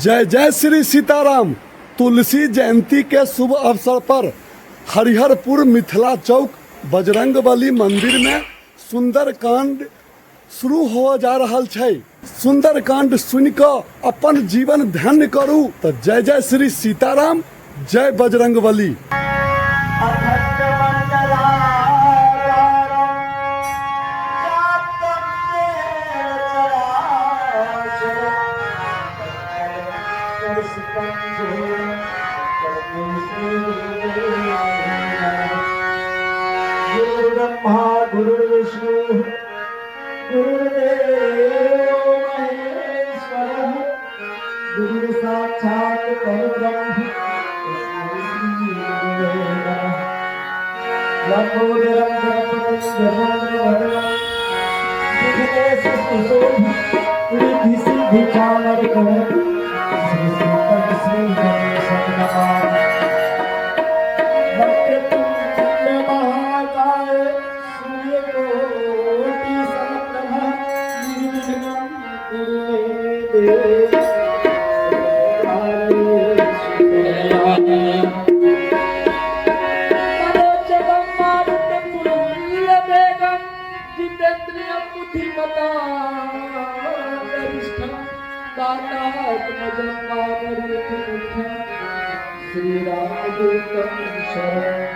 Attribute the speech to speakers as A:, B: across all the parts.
A: जय जय श्री सीताराम। तुलसी जयंती के शुभ अवसर पर हरिहरपुर मिथिला चौक बजरंगबली मंदिर में सुंदरकांड शुरू हो जा रहा है। सुंदरकांड सुन कर अपन जीवन धन्य करू तो जय जय श्री सीताराम, जय बजरंगबली।
B: गुरु ब्रह्मा गुरु विष्णु गुरुदेव महेश्वर गुरु साक्षात् परब्रह्म लंबोदरं गणपतिं गजाननं विघ्नेश्वरं रिद्धि सिद्धि चामरकं श्री सीतं श्री गणेशं नमामि।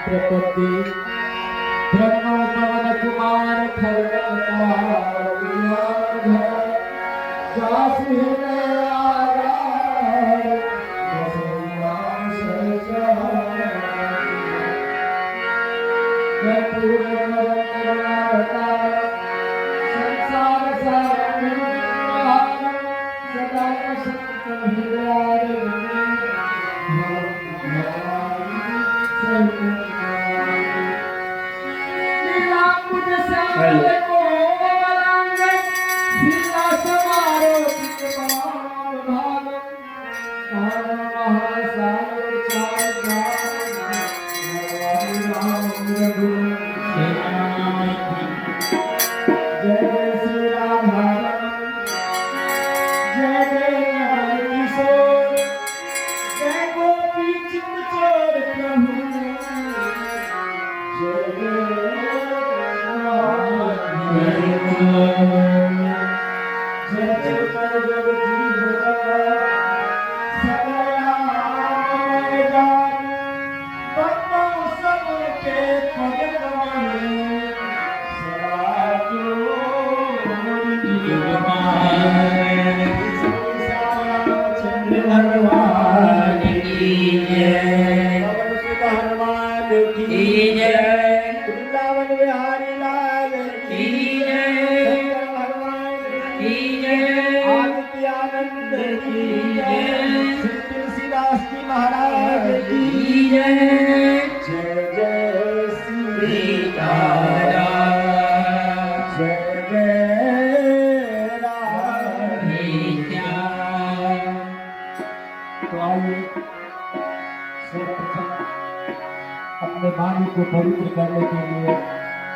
B: प्रपत्ति ब्रह्म पवन कुमार अपने वाणी को पवित्र करने के लिए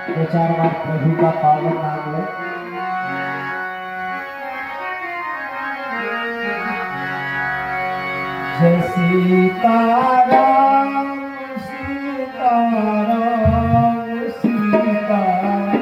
B: दो चार बार प्रभु का पावन नाम ले। जय सीताराम सीताराम सीताराम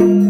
B: Thank you.